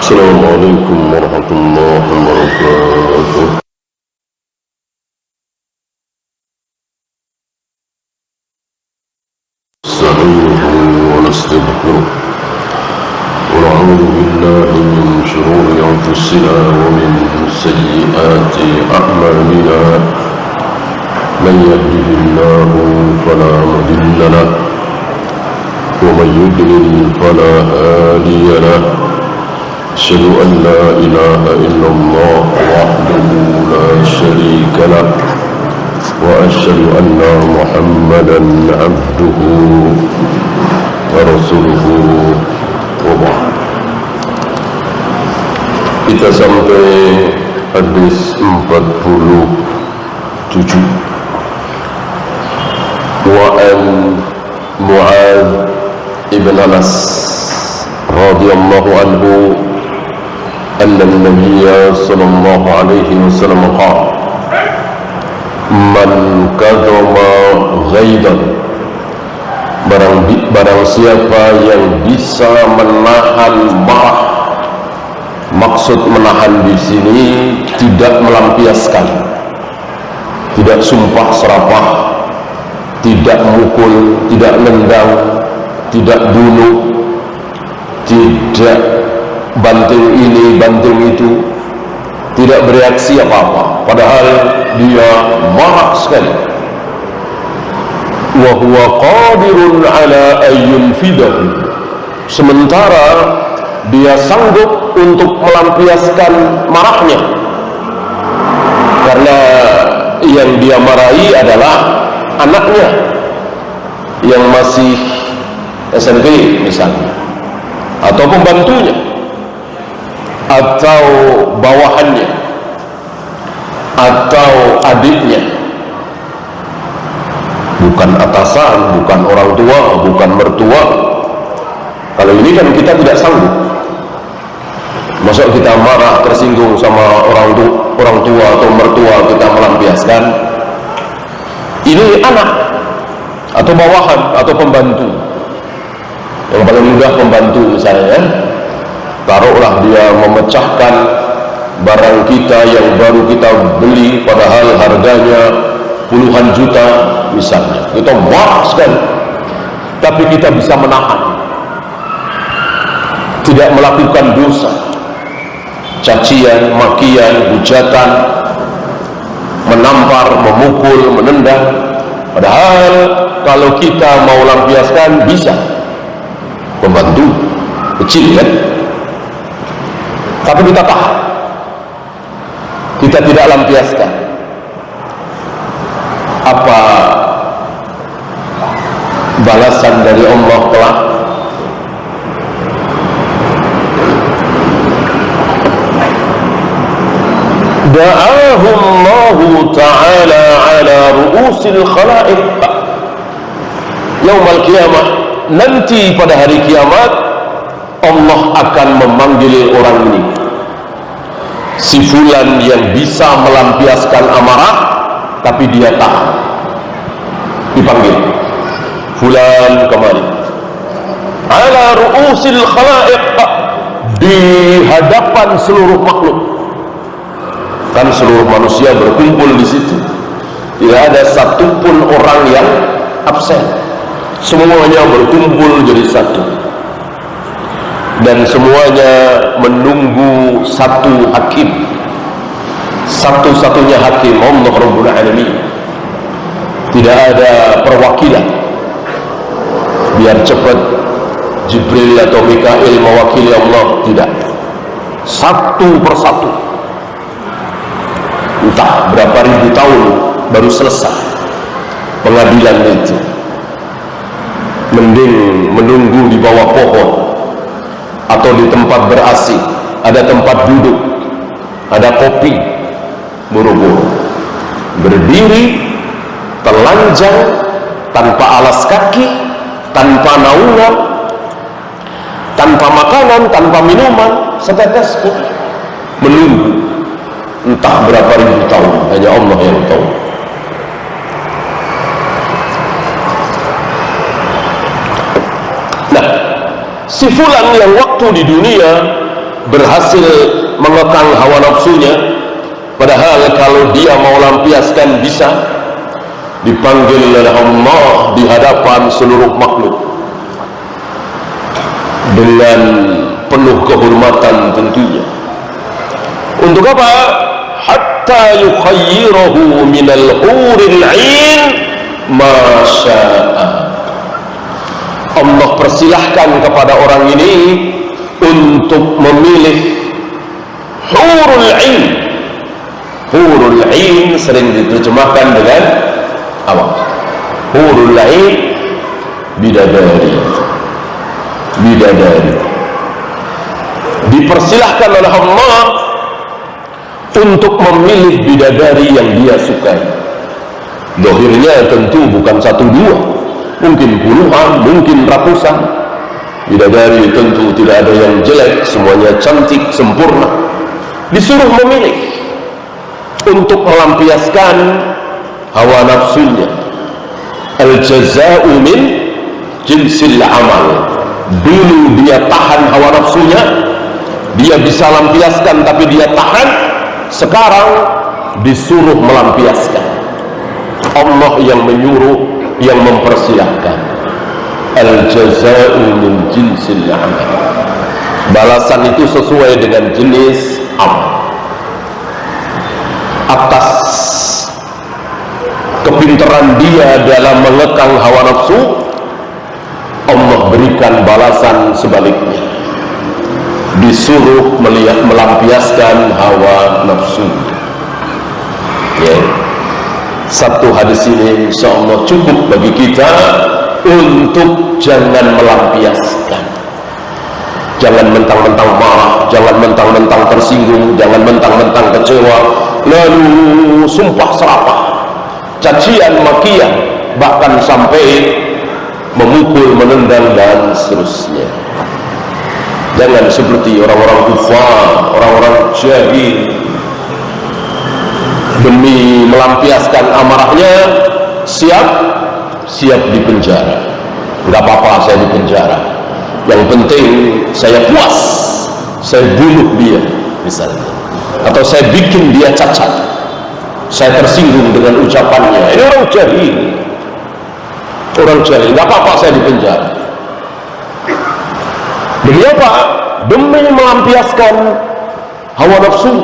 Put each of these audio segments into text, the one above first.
السلام عليكم ورحمة الله وبركاته. نستعينه ونستغفره ونعوذ بالله من شرور أنفسنا ومن سيئات أعمالنا. من يهده الله فلا مضل له ومن يضلل فلا هادي له. أشهد أن لا إله إلا الله وحده لا شريك له وأشهد أن محمدا عبده ورسوله وبعد. Kita sampai hadis 47. Wa'an Mu'adz ibn Anas radhiyallahu anhu anna an-nabiy sallallahu alaihi wasallam qala man kadhama ghaidan, barang siapa yang bisa menahan marah. Maksud menahan di sini tidak melampiaskan, tidak sumpah serapah, tidak mukul, tidak nendang, tidak bunuh, tidak banting ini, banting itu, tidak bereaksi apa-apa, padahal dia marah sekali. Wa huwa qadirun ala ayyunfidahu, sementara dia sanggup untuk melampiaskan marahnya, karena yang dia marahi adalah anaknya yang masih SMP misalnya, atau pembantunya, atau bawahannya, atau adiknya, bukan atasan, bukan orang tua, bukan mertua. Kalau ini kan kita tidak sanggup. Masa kita marah, tersinggung sama orang tua atau mertua, kita melampiaskan. Ini anak atau bawahan atau pembantu. Yang paling mudah pembantu misalnya, taruhlah dia memecahkan barang kita yang baru kita beli, padahal harganya puluhan juta misalnya, kita marah sekali, tapi kita bisa menahan, tidak melakukan dosa, cacian, makian, hujatan, menampar, memukul, menendang. Padahal kalau kita mau lampiaskan bisa. Pembantu kecil kan, tapi kita tahan, kita tidak lampiaskan. Apa balasan dari Allah kelak? Da'ahullahu ta'ala ala ru'usil khalaiq yaumal qiyamah. Nanti pada hari kiamat Allah akan memanggil orang ini, si fulan yang bisa melampiaskan amarah tapi dia tahan, dipanggil, fulan kemari, ala ru'usil khalaiq, di hadapan seluruh makhluk. Kan seluruh manusia berkumpul di situ, tidak ada satupun orang yang absen, semuanya berkumpul jadi satu, dan semuanya menunggu satu hakim, satu-satunya hakim, Allah Rabbul Alamin. Tidak ada perwakilan biar cepat Jibril atau Mikail mewakili Allah, tidak, satu persatu. Entah berapa ribu tahun baru selesai pengadilan itu. Mending menunggu di bawah pohon atau di tempat ber-AC, ada tempat duduk, ada kopi, buru-buru berdiri telanjang, tanpa alas kaki, tanpa naungan, tanpa makanan, tanpa minuman, setetes pun, menunggu entah berapa ribu tahun, hanya Allah yang tahu. Nah, si fulan yang waktu di dunia berhasil mengekang hawa nafsunya, padahal kalau dia mau lampiaskan bisa, dipanggil oleh Allah di hadapan seluruh makhluk dengan penuh kehormatan tentunya. Untuk apa? Hatta yukhayyirahu minal huril 'ain ma syaa. Allah persilahkan kepada orang ini untuk memilih hurul 'ain. Hurul 'ain sering diterjemahkan dengan apa? Hurul 'ain, bidadari. Bidadari. Dipersilahkan oleh Allah untuk memilih bidadari yang dia sukai. Dohirnya tentu bukan satu dua, mungkin puluhan, mungkin ratusan. Bidadari tentu tidak ada yang jelek, semuanya cantik, sempurna. Disuruh memilih untuk melampiaskan hawa nafsunya. Al-jaza'u min jinsil amal. Dulu dia tahan hawa nafsunya, dia bisa lampiaskan tapi dia tahan. Sekarang disuruh melampiaskan. Allah yang menyuruh, yang mempersilahkan. Al-jaza'u min jinsil amal. Balasan itu sesuai dengan jenis amal. Atas kepintaran dia dalam mengekang hawa nafsu, Allah berikan balasan sebaliknya. Disuruh melampiaskan hawa nafsu. Ya. Satu hadis ini insyaallah cukup bagi kita untuk jangan melampiaskan. Jangan mentang-mentang marah, jangan mentang-mentang tersinggung, jangan mentang-mentang kecewa, lalu sumpah serapah, cacian makian, bahkan sampai memukul, menendang dan seterusnya. Jangan seperti orang-orang kufar, orang-orang jahil, demi melampiaskan amarahnya siap di penjara. Nggak apa-apa saya di penjara, yang penting saya puas, saya bunuh dia misalnya, atau saya bikin dia cacat, saya tersinggung dengan ucapannya. Ini orang jahil, nggak apa-apa saya di penjara. Demi apa? Demi melampiaskan hawa nafsu.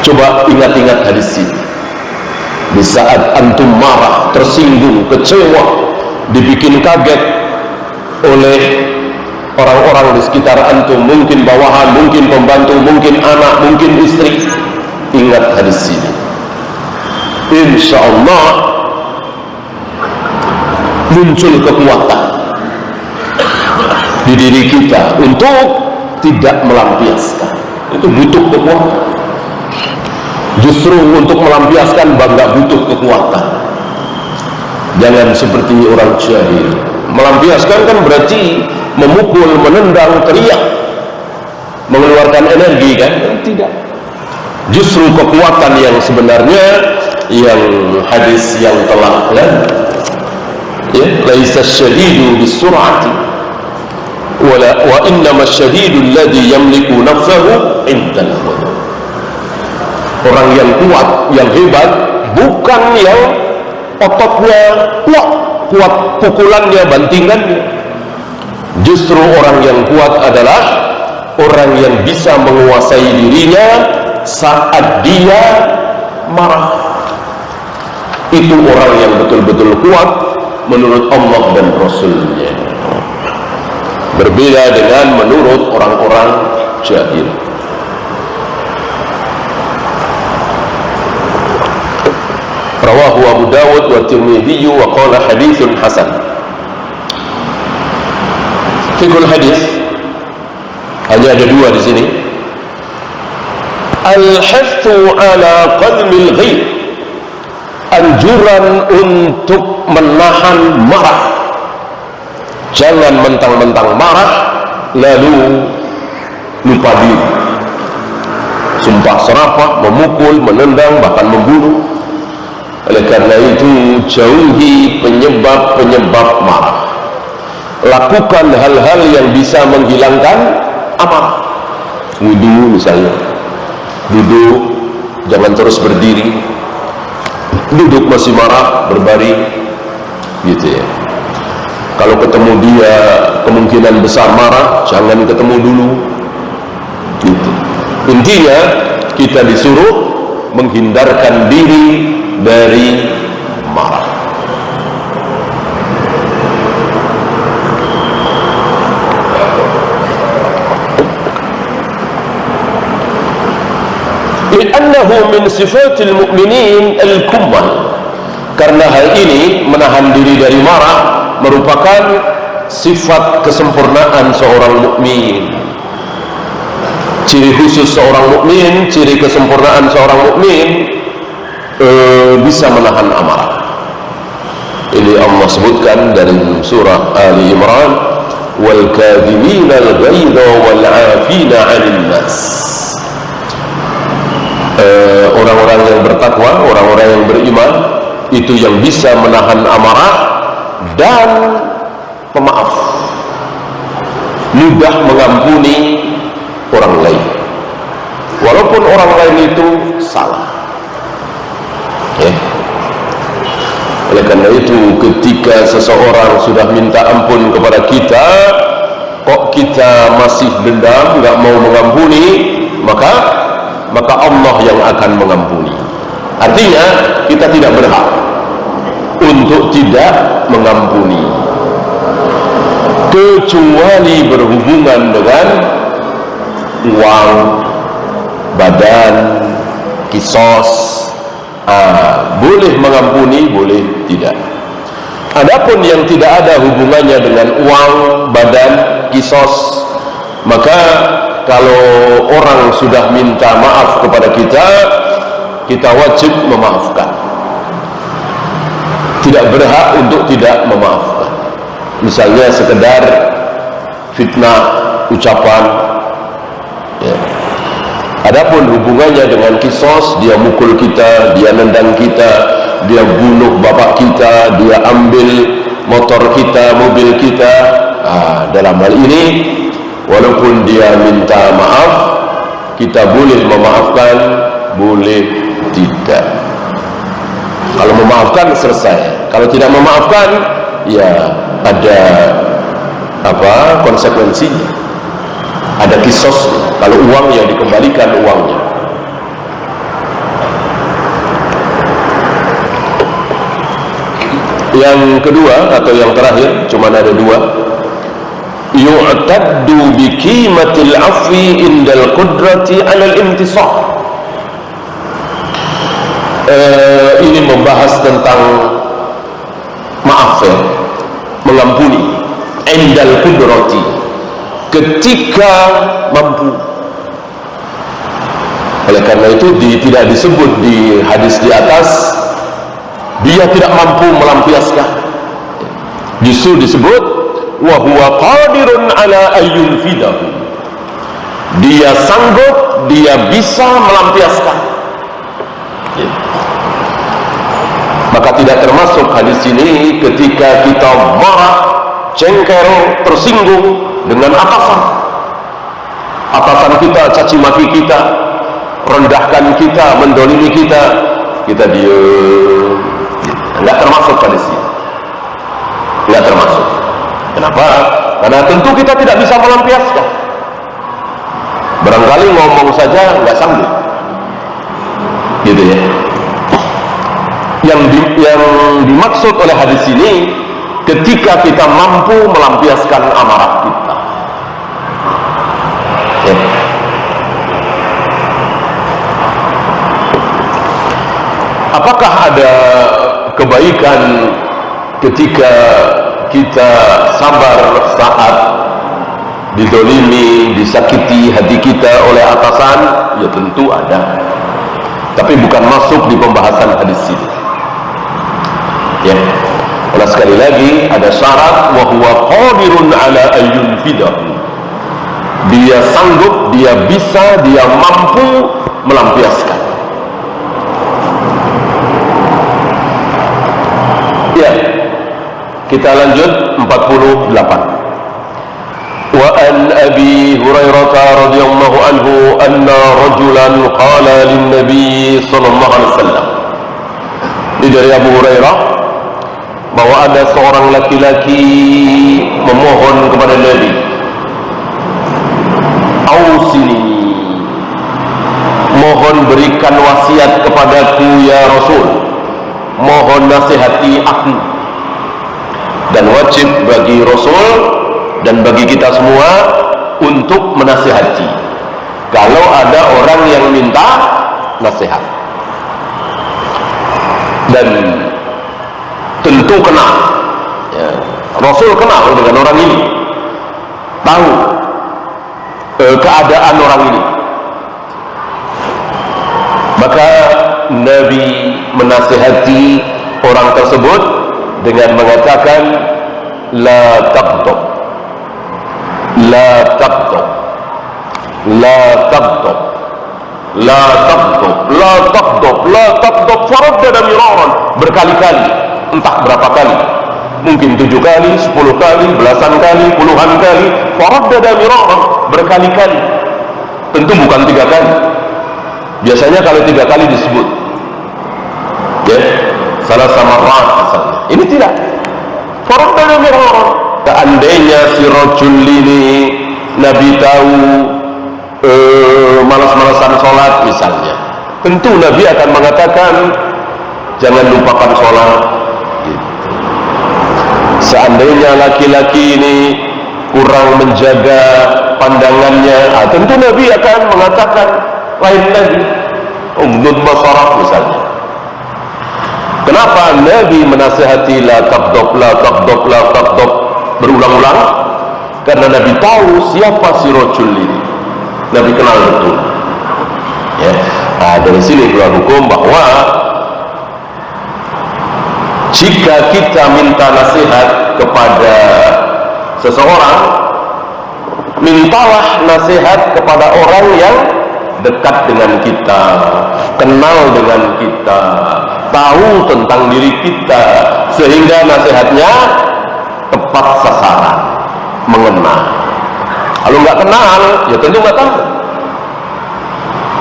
Coba ingat-ingat hadis ini. Di saat antum marah, tersinggung, kecewa, dibikin kaget oleh orang-orang di sekitar antum, mungkin bawahan, mungkin pembantu, mungkin anak, mungkin istri, ingat hadis ini. Insya Allah muncul kekuatan di diri kita untuk tidak melampiaskan. Itu butuh kekuatan. Justru untuk melampiaskan nggak butuh kekuatan. Jangan seperti orang jahil. Melampiaskan kan berarti memukul, menendang, teriak, mengeluarkan energi kan? Tidak. Justru kekuatan yang sebenarnya, yang hadis yang telah lalu, ya, laisa syadidu bisur'ati wa innama syadidu alladhi yamliku nafsahu indal ghadab. Orang yang kuat, yang hebat, bukan yang ototnya kuat pukulannya, bantingannya. Justru orang yang kuat adalah orang yang bisa menguasai dirinya saat dia marah. Itu orang yang betul-betul kuat menurut Allah dan Rasulnya. Berbeda dengan menurut orang-orang jahil. Rawahu Abu Dawud wa Tirmidzi wa qala haditsun hasan. Fikul hadis hanya ada dua di sini. Al-hathu ala qalmil ghaib, anjuran untuk menahan marah. Jangan mentang-mentang marah lalu lupa diri, sumpah serapah, memukul, menendang, bahkan membunuh. Oleh karena itu jauhi penyebab-penyebab marah. lakukan hal-hal yang bisa menghilangkan amarah. Wudu misalnya, duduk, jangan terus berdiri, duduk masih marah, berbaring, gitu ya. Kalau ketemu dia kemungkinan besar marah, jangan ketemu dulu, gitu. Intinya kita disuruh menghindarkan diri dari marah. Li'annahu min sifatil mu'minin al-kummal, karena hal ini, menahan diri dari marah, merupakan sifat kesempurnaan seorang mukmin. Ciri khusus seorang mukmin, ciri kesempurnaan seorang mukmin, bisa menahan amarah. Ini Allah sebutkan dalam surah Ali Imran, wal kadhimina al-ghaidha wal 'afina 'anil nas. Orang-orang yang bertakwa, orang-orang yang beriman, itu yang bisa menahan amarah dan pemaaf, mudah mengampuni orang lain walaupun orang lain itu salah, ya. Oleh karena itu, ketika seseorang sudah minta ampun kepada kita, kok kita masih dendam, nggak mau mengampuni, maka Allah yang akan mengampuni. Artinya kita tidak berhak untuk tidak mengampuni, kecuali berhubungan dengan uang, badan, kisos, boleh mengampuni, boleh tidak. Adapun yang tidak ada hubungannya dengan uang, badan, kisos, maka kalau orang sudah minta maaf kepada kita, kita wajib memaafkan. Tidak berhak untuk tidak memaafkan. Misalnya sekedar fitnah ucapan, ya. Adapun hubungannya dengan kisos, dia mukul kita, dia nendang kita, dia bunuh bapak kita, dia ambil motor kita, mobil kita, dalam hal ini walaupun dia minta maaf, kita boleh memaafkan, boleh tidak. Kalau memaafkan selesai, kalau tidak memaafkan, ya ada konsekuensinya, ada kisos. Kalau uang, ya dikembalikan uangnya. Yang kedua atau yang terakhir, cuma ada dua, yu'taddu bi qimatil afwi indal qudrati 'alal intisar. Ini membahas tentang maaf, ya, mengampuni, indal qudrati, ketika mampu. Oleh karena itu tidak disebut di hadis di atas dia tidak mampu melampiaskan, justru disebut wa huwa qadirun ala ayyun fidahu, dia sanggup, dia bisa melampiaskan, ya. Maka tidak termasuk hadis ini ketika kita marah, jengkel, tersinggung dengan atasan kita caci maki kita, rendahkan kita, mendolimi kita, kita diam. Enggak termasuk hadis ini, enggak termasuk. Kenapa? Karena tentu kita tidak bisa melampiaskan. Barangkali ngomong saja nggak sanggup, gitu ya. Yang dimaksud oleh hadis ini, ketika kita mampu melampiaskan amarah kita, ya. Apakah ada kebaikan ketika kita sabar saat didolimi, disakiti hati kita oleh atasan? Ya tentu ada, tapi bukan masuk di pembahasan hadis ini, ya. Karena sekali lagi ada syarat, wa huwa qadirun ala ayyun fidahu, dia sanggup, dia bisa, dia mampu melampiaskan. Ya, kita lanjut 48. an Abi Hurairah radhiyallahu anhu anna rajulan qala lin Nabi sallallahu alaihi wasallam. Ini dari Abu Hurairah bahwa ada seorang laki-laki memohon kepada Nabi, "Ausini, mohon berikan wasiat kepadaku ya Rasul, mohon nasihati aku." Dan wajib bagi Rasul dan bagi kita semua untuk menasihati kalau ada orang yang minta nasihat. Dan tentu kenal ya, Rasul kenal dengan orang ini, tahu keadaan orang ini, maka Nabi menasihati orang tersebut dengan mengatakan, la taghdab, la taghdab, la taghdab, la taghdab, la taghdab, la taghdab, faraddada miraran, berkali-kali, entah berapa kali, mungkin 7 kali, 10 kali, belasan kali, puluhan kali, faraddada miraran, berkali-kali. Tentu bukan 3 kali. Biasanya kalau 3 kali disebut ya, salah sama ra'at misalnya. Ini tidak, faraddada miraran. Seandainya si rajul ini Nabi tahu malas-malasan sholat misalnya, tentu Nabi akan mengatakan jangan lupakan sholat gitu. Seandainya laki-laki ini kurang menjaga pandangannya, tentu Nabi akan mengatakan lain lagi, umdud basarak misalnya. Kenapa Nabi menasihati la taghdab, la taghdab, la taghdab berulang-ulang? Karena Nabi tahu siapa si rajul ini. Nabi kenal betul ya. Nah, dari sini keluar hukum bahwa jika kita minta nasihat kepada seseorang, mintalah nasihat kepada orang yang dekat dengan kita, kenal dengan kita, tahu tentang diri kita, sehingga nasihatnya tepat sasaran, mengena. Kalau nggak kenal, ya tentu nggak tahu.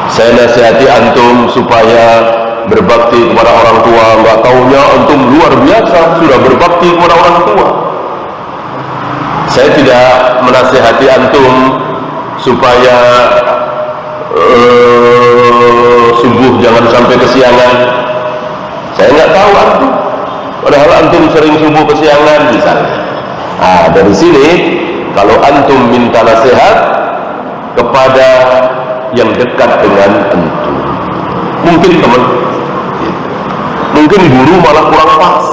Saya nasihati antum supaya berbakti kepada orang tua, nggak taunya antum luar biasa sudah berbakti kepada orang tua. Saya tidak menasihati antum supaya subuh jangan sampai kesiangan. Saya nggak tahu antum, padahal antum sering subuh kesiangan misalnya. Nah, dari sini kalau antum minta nasihat kepada yang dekat dengan antum, mungkin teman, mungkin guru malah kurang pas.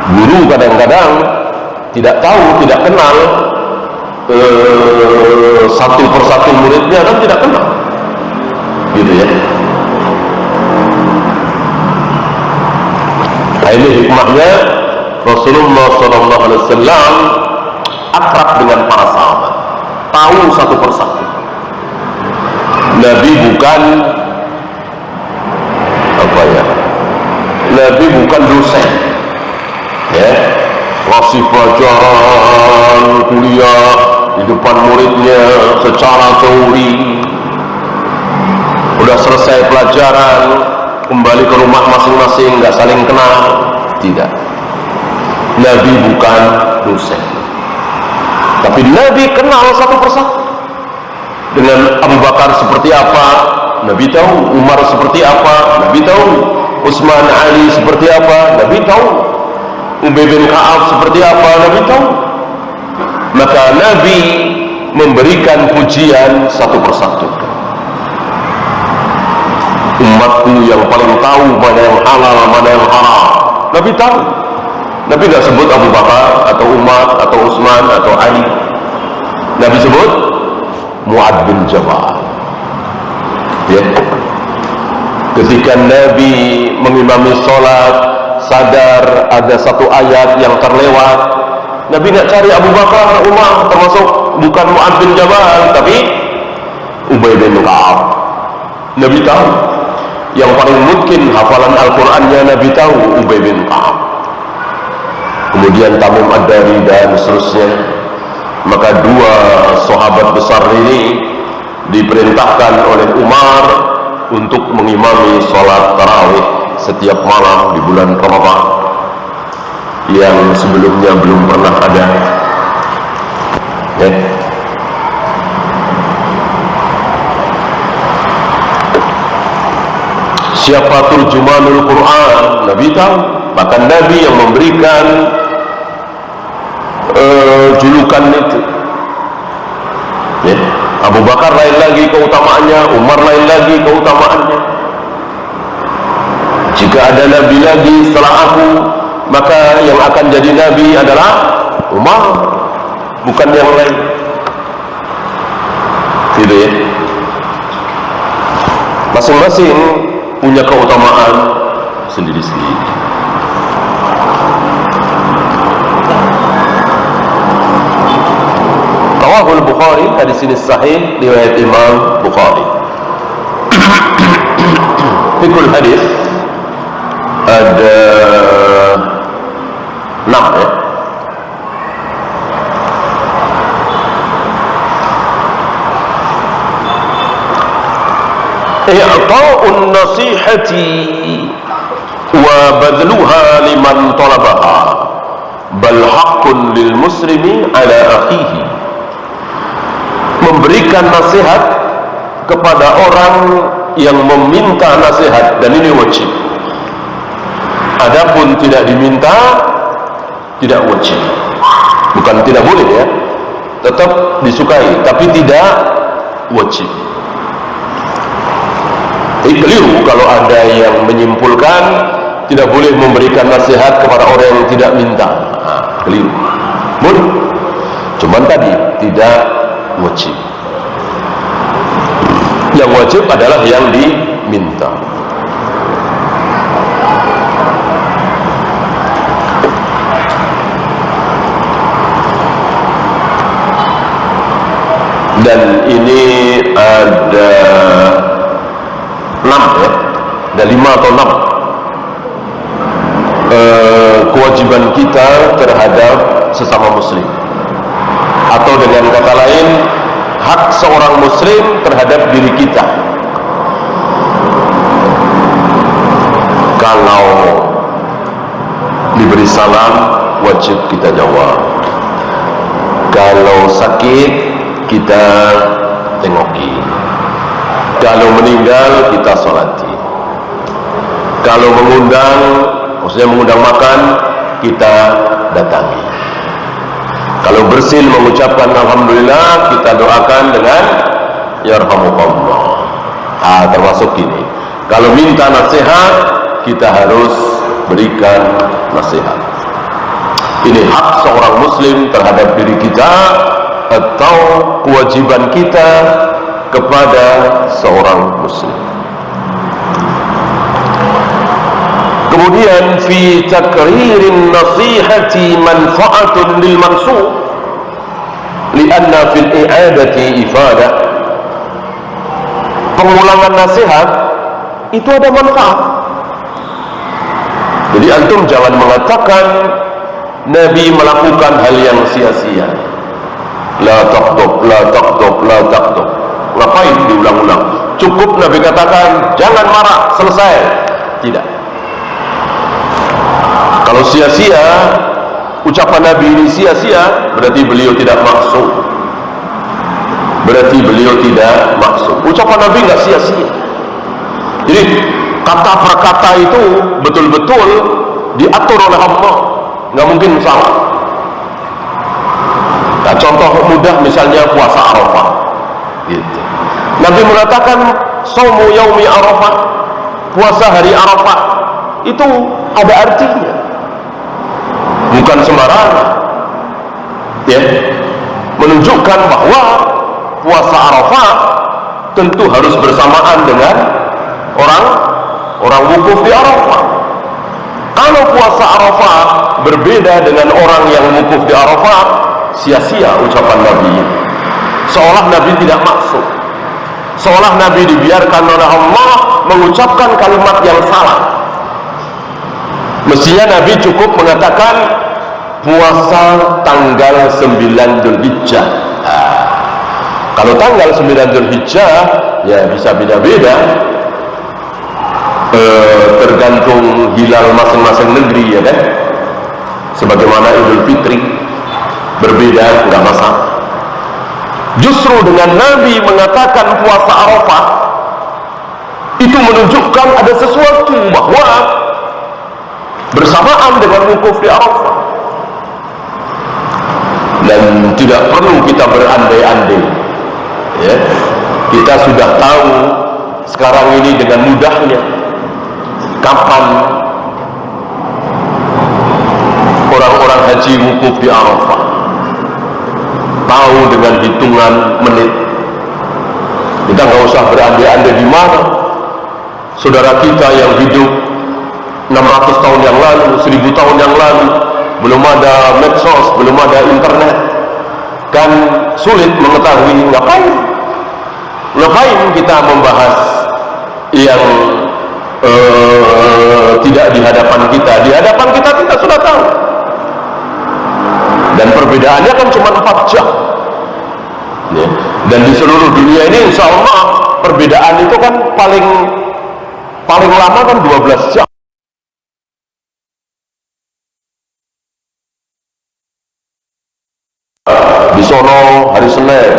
Guru kadang-kadang tidak tahu, tidak kenal satu persatu muridnya, kan tidak kenal gitu ya. Nah, ini hikmahnya Rasulullah SAW akrab dengan para sahabat, tahu satu persatu. Nabi bukan apa ya, Nabi bukan dosen ya, ngasih pelajaran kuliah di depan muridnya secara teori, udah selesai pelajaran kembali ke rumah masing-masing, nggak saling kenal. Tidak, Nabi bukan dosen, tapi Nabi kenal satu persatu. Dengan Abu Bakar seperti apa, Nabi tahu. Umar seperti apa, Nabi tahu. Utsman, Ali seperti apa, Nabi tahu. Ubay bin Ka'ab seperti apa, Nabi tahu. Maka Nabi memberikan pujian satu persatu. Umatku yang paling tahu mana yang halal, mana yang haram, Nabi tahu. Nabi tidak sebut Abu Bakar atau Umar atau Utsman atau Ali. Nabi sebut Mu'ad bin Jabal ya. Ketika Nabi mengimami sholat, sadar ada satu ayat yang terlewat, Nabi tidak cari Abu Bakar, Umar, termasuk bukan Mu'ad bin Jabal, tapi Ubay bin Ka'ab. Nabi tahu. Yang paling mungkin hafalan Al-Qur'annya Nabi tahu, Ubay bin Ka'ab. Kemudian Tamim Ad-Dari dan seterusnya. Maka dua sahabat besar ini diperintahkan oleh Umar untuk mengimami sholat tarawih setiap malam di bulan Ramadan yang sebelumnya belum pernah ada. Ya. Siapa turjumanul Quran? Nabi tahu. Bahkan Nabi yang memberikan julukan itu. Ya. Abu Bakar lain lagi keutamaannya, Umar lain lagi keutamaannya. Jika ada Nabi lagi setelah aku, maka yang akan jadi Nabi adalah Umar, bukan yang lain. Gitu ya. Masing-masing punya keutamaan sendiri-sendiri. Rawahul Bukhari, hadis ini sahih riwayat Imam Bukhari. Fikul hadis ada 6 ya. I'ta'un nasihati wa badluha liman talabaha bal haqqun lil muslimi ala akhihi. Memberikan nasihat kepada orang yang meminta nasihat, dan ini wajib. Adapun tidak diminta, tidak wajib. Bukan tidak boleh ya, tetap disukai, tapi tidak wajib. Jadi keliru kalau ada yang menyimpulkan tidak boleh memberikan nasihat kepada orang yang tidak minta. Keliru. Boleh, cuman tadi tidak wajib. Yang wajib adalah yang diminta. Dan ini ada 6 ya, ada 5 atau 6 kewajiban kita terhadap sesama muslim, atau dengan kata lain hak seorang muslim terhadap diri kita. Kalau diberi salam wajib kita jawab, kalau sakit kita tengoki, kalau meninggal kita sholati, kalau mengundang, maksudnya mengundang makan, kita datangi. Kalau bersin mengucapkan alhamdulillah, kita doakan dengan yarhamukallah. Termasuk ini. Kalau minta nasihat, kita harus berikan nasihat. Ini hak seorang muslim terhadap diri kita, atau kewajiban kita kepada seorang muslim. Kemudian fi takririn nasihati manfaatun lil mansub lianna fil i'adati ifadah. Pengulangan nasihat itu ada manfaat. Jadi antum jangan mengatakan Nabi melakukan hal yang sia-sia. La taqdub, la taqdub, la taqdub. Ngapain diulang-ulang? Cukup Nabi katakan jangan marah, selesai. Tidak. Kalau sia-sia, ucapan Nabi ini sia-sia, berarti beliau tidak maksud. Berarti beliau tidak maksud. Ucapan Nabi nggak sia-sia. Jadi kata per kata itu betul-betul diatur oleh Allah, nggak mungkin salah. Nah, contoh mudah misalnya puasa Arafah. Gitu. Nabi mengatakan saumu yaumi Arafah, puasa hari Arafah, itu ada artinya, bukan sembarangan. Ya, menunjukkan bahwa puasa Arafah tentu harus bersamaan dengan orang wukuf di Arafah. Kalau puasa Arafah berbeda dengan orang yang wukuf di Arafah, sia-sia ucapan Nabi. Seolah Nabi tidak maksud, seolah Nabi dibiarkan oleh Allah mengucapkan kalimat yang salah. Mestinya Nabi cukup mengatakan puasa tanggal 9 Dzulhijjah. Kalau tanggal 9 Dzulhijjah ya bisa beda-beda, tergantung hilal masing-masing negeri, ya kan. Sebagaimana Idul Fitri berbeda, nggak masalah. Justru dengan Nabi mengatakan puasa Arafah, itu menunjukkan ada sesuatu bahwa bersamaan dengan wukuf di Arafah. Dan tidak perlu kita berandai-andai, ya. Kita sudah tahu sekarang ini dengan mudahnya kapan orang-orang haji wukuf di Arafah. Tahu dengan hitungan menit. Kita nggak usah berandai-andai di mana. Saudara kita yang hidup 600 tahun yang lalu, 1000 tahun yang lalu, belum ada medsos, belum ada internet, kan sulit mengetahui. Ngapain kita membahas yang tidak di hadapan kita? Di hadapan kita sudah tahu. Dan perbedaannya kan cuma 4 jam, ya. Dan di seluruh dunia ini insya Allah perbedaan itu kan paling lama kan 12 jam. Di sono hari Senin,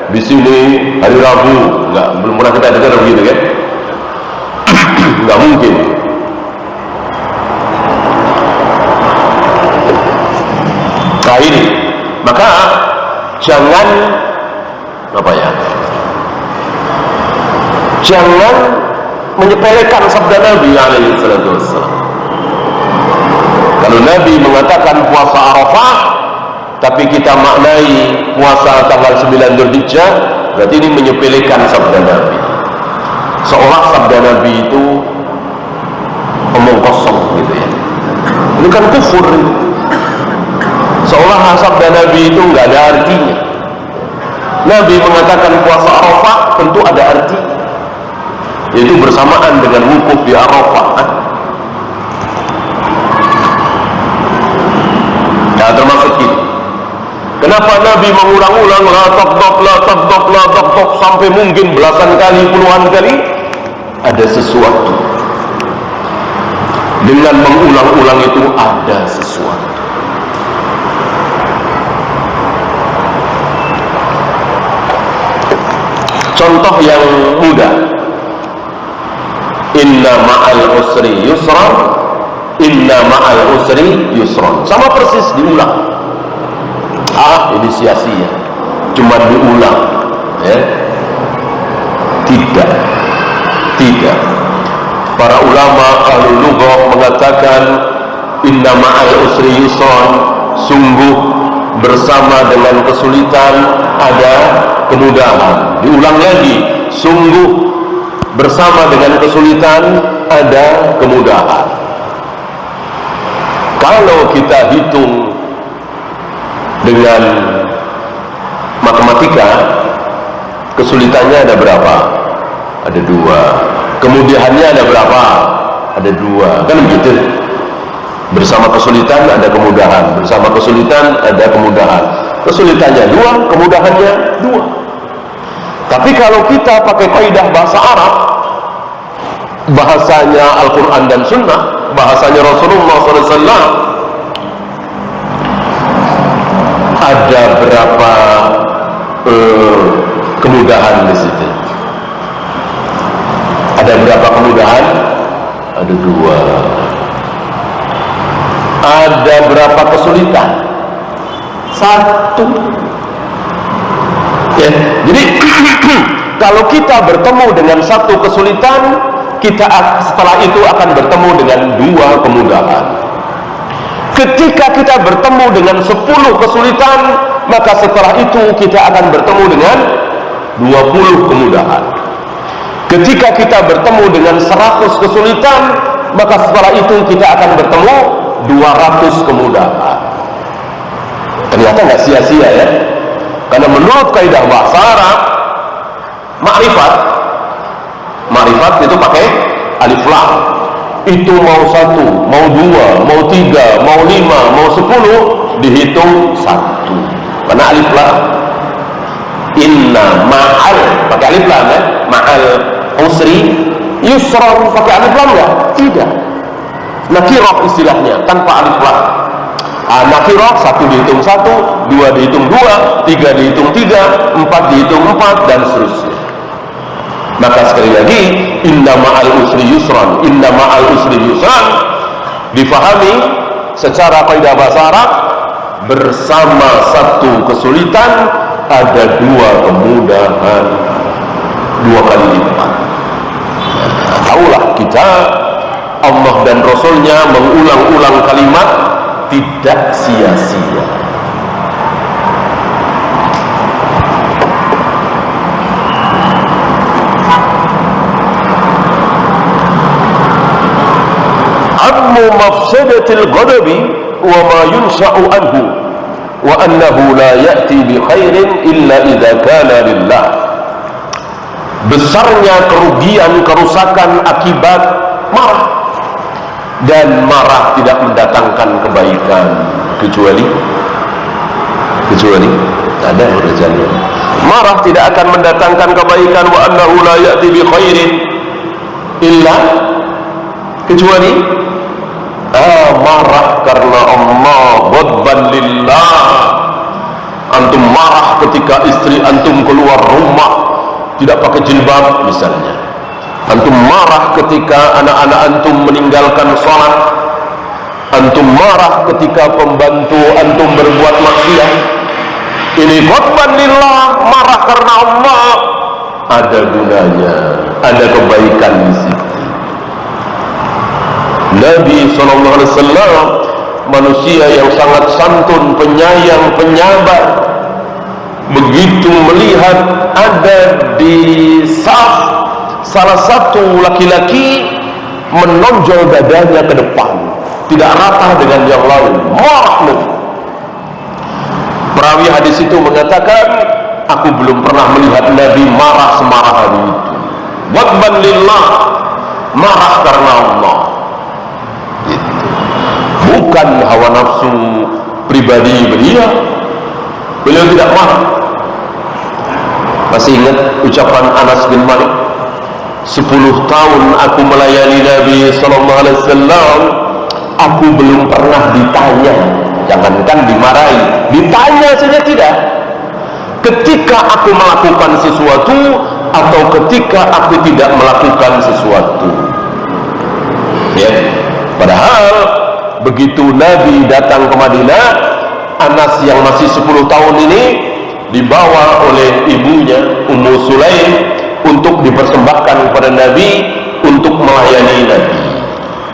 di sini hari Rabu. Belum pernah kita dengar begitu kan? Nggak mungkin. Nah ini, maka jangan jangan menyepelekan sabda Nabi alaihi salatu wassalam. Kalau Nabi mengatakan puasa Arafah, tapi kita maknai puasa tanggal 9 Dzulhijjah, berarti ini menyepelekan sabda Nabi. Seolah sabda Nabi itu omong kosong gitu ya. Ini kan kufur. Seolah sabda Nabi itu nggak ada artinya. Nabi mengatakan puasa Arafah tentu ada arti, yaitu bersamaan dengan wukuf di Arafah. Nah, termasuk ini. Kenapa Nabi mengulang-ulang la taqdab sampai mungkin belasan kali, puluhan kali? Ada sesuatu. Dengan mengulang-ulang itu ada sesuatu. Contoh yang mudah, inna ma'al usri yusran, inna ma'al usri yusran. Sama persis diulang. Ini sia-sia, cuma diulang, ya. Tidak. Para ulama ahli lughah mengatakan inna ma'al usri yusran, sungguh bersama dengan kesulitan ada kemudahan. Diulang lagi, sungguh bersama dengan kesulitan ada kemudahan. Kalau kita hitung dengan matematika, kesulitannya ada berapa? Ada 2. Kemudahannya ada berapa? Ada 2. Kan begitu. Bersama kesulitan ada kemudahan, bersama kesulitan ada kemudahan. Kesulitannya 2, kemudahannya 2. Tapi kalau kita pakai kaidah bahasa Arab, bahasanya Al-Quran dan Sunnah, bahasanya Rasulullah SAW, ada berapa kemudahan di situ? Ada berapa kemudahan? Ada 2. Ada berapa kesulitan? 1. Ya, jadi kalau kita bertemu dengan 1 kesulitan, kita setelah itu akan bertemu dengan 2 kemudahan. Ketika kita bertemu dengan 10 kesulitan, maka setelah itu kita akan bertemu dengan 20 kemudahan. Ketika kita bertemu dengan 100 kesulitan, maka setelah itu kita akan bertemu 200 kemudahan. Ternyata nggak sia-sia ya, karena menurut kaidah bahasa Arab, makrifat itu pakai alif lam. Itu mau 1, mau 2, mau 3, mau 5, mau 10, dihitung 1. Karena alif lam. Inna ma'al, pakai alif lam ya, ma'al usri yusran, pakai alif lam ya? Tidak. Nakirah istilahnya, tanpa alif lam. Nakirah 1 dihitung 1, 2 dihitung 2, 3 dihitung 3, 4 dihitung 4, dan seterusnya. Maka sekali lagi, inna ma'al usri yusran, inna ma'al usri yusran difahami secara kaidah bahasa Arab, bersama satu kesulitan ada 2 kemudahan, 2 kali lipat. Taulah kita, Allah dan Rasulnya mengulang-ulang kalimat tidak sia-sia. Ammu mafsadatil ghadabi wa ma yunsha'u anhu wa annahu la ya'ti bi khairin illa idza kana lillah. Besarnya kerugian, kerusakan akibat marah, dan marah tidak mendatangkan kebaikan kecuali ada urjannya. Marah tidak akan mendatangkan kebaikan, wa annahu la ya'ti bi khairin illa, kecuali marah karena Allah, ghadban lillah. Antum marah ketika istri antum keluar rumah tidak pakai jilbab misalnya. Antum marah ketika anak-anak antum meninggalkan sholat. Antum marah ketika pembantu antum berbuat maksiat. Ini ghadban lillah, marah karena Allah. Ada gunanya, ada kebaikan di situ. Nabi SAW manusia yang sangat santun, penyayang, penyabar. Begitu melihat ada di saf salah satu laki-laki menonjol dadanya ke depan, tidak rata dengan yang lain, marah Nabi. Perawi hadis itu mengatakan, aku belum pernah melihat Nabi marah semarah hari itu. Ghadban lillah, marah karena Allah. Bukan hawa nafsu pribadi beliau tidak marah. Masih ingat ucapan Anas bin Malik, 10 tahun aku melayani Nabi SAW, aku belum pernah ditanya, jangankan dimarahi, ditanya saja tidak, ketika aku melakukan sesuatu atau ketika aku tidak melakukan sesuatu. Ya, padahal begitu Nabi datang ke Madinah, Anas yang masih 10 tahun ini dibawa oleh ibunya Ummu Sulaim untuk dipersembahkan kepada Nabi untuk melayani Nabi.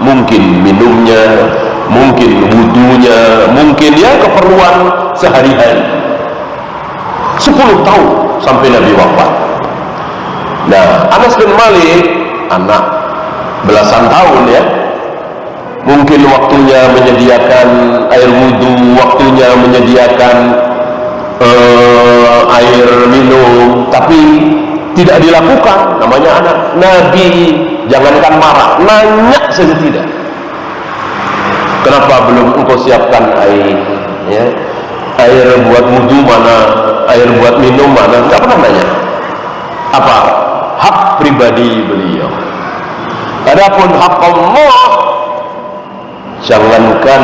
Mungkin minumnya, mungkin wudunya, mungkin ya keperluan sehari-hari. 10 tahun sampai Nabi wafat. Nah, Anas bin Malik anak belasan tahun ya, mungkin waktunya menyediakan air wudu, waktunya menyediakan air minum, tapi tidak dilakukan. Namanya anak Nabi, jangankan marah, nanya saja tidak. Kenapa belum engkau siapkan air? Ya, air buat wudu mana? Air buat minum mana? Tidak pernah nanya. Apa? Hak pribadi beliau. Adapun hak Allah, jangankan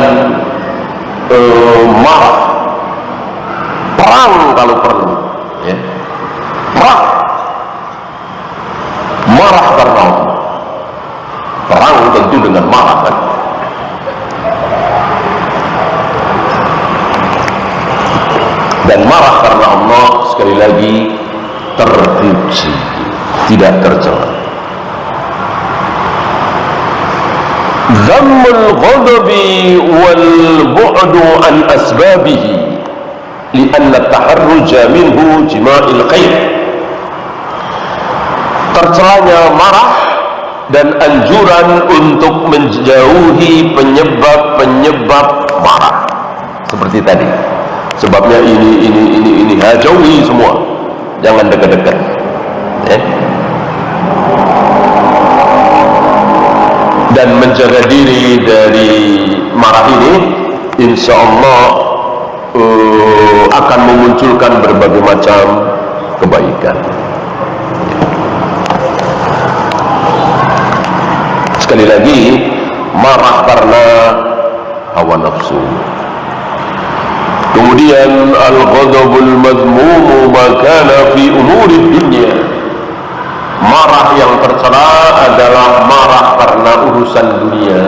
marah, perang kalau perlu, ya. Perang, marah karena Allah. Perang tentu dengan marah kan. Dan marah karena Allah sekali lagi terpuji, tidak tercela. Dhammul ghadabi wal bu'du an asbabihi lianna taharruja minhu jima'il khair. Tercelanya marah dan anjuran untuk menjauhi penyebab-penyebab marah. Seperti tadi, sebabnya ini, jauhi semua, jangan dekat-dekat. Dan menjaga diri dari marah ini, insya Allah akan memunculkan berbagai macam kebaikan. Sekali lagi, marah karena hawa nafsu. Kemudian al-ghadabul madhmumu ma kana fi umuri dunya. Marah yang tercela adalah marah karena urusan dunia,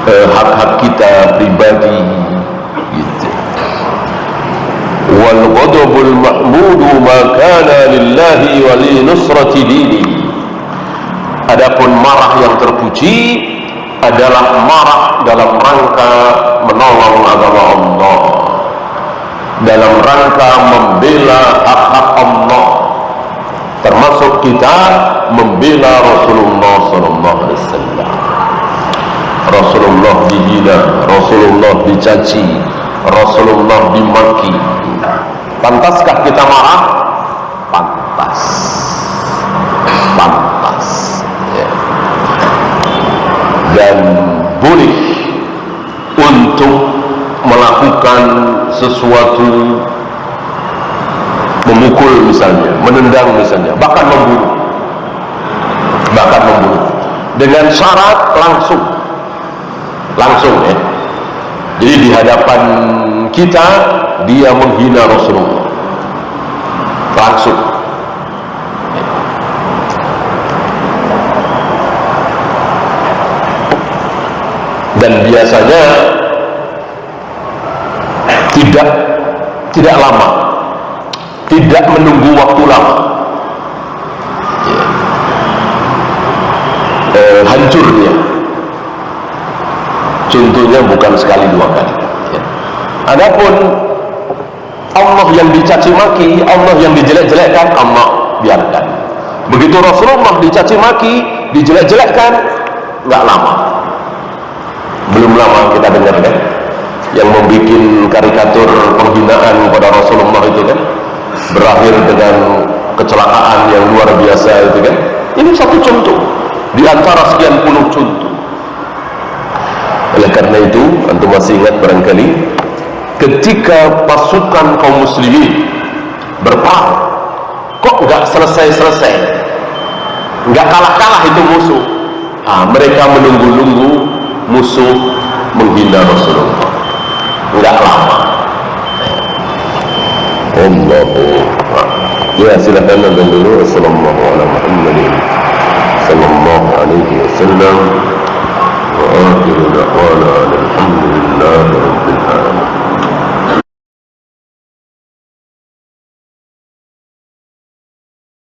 hak-hak kita pribadi gitu. Wal ghadabul mahmudu ma kana lillahi wa li nusrati dini. Adapun marah yang terpuji adalah marah dalam rangka menolong agama Allah, dalam rangka membela hak-hak Allah, termasuk kita membela Rasulullah sallallahu alaihi wasallam. Rasulullah dihina, Rasulullah dicaci, Rasulullah dimaki. Pantaskah kita marah? Pantas. Pantas. Ya. Dan boleh untuk melakukan sesuatu, memukul misalnya, menendang misalnya, bahkan membunuh, dengan syarat langsung ya. Jadi di hadapan kita dia menghina Rasulullah langsung. Dan biasanya tidak lama, tidak menunggu waktu lama, hancur dia. Contohnya bukan sekali dua kali. Adapun Allah yang dicaci maki, Allah yang dijelek-jelekkan, Allah biarkan. Begitu Rasulullah dicaci maki, dijelek-jelekkan, nggak lama. Belum lama kita dengar kan, yang membuat karikatur penghinaan kepada Rasulullah itu kan, berakhir dengan kecelakaan yang luar biasa itu kan. Ini satu contoh di antara sekian puluh contoh. Oleh karena itu, antum masih ingat barangkali ketika pasukan kaum muslimin berperang, kok nggak selesai, nggak kalah itu musuh. Mereka menunggu-nunggu musuh menghina Rasulullah, nggak lama. Allahu Akbar. Ya, silakan nonton dulu. Sallallahu alaihi wasallam wa akhiru da'wana alhamdulillahi rabbil alamin.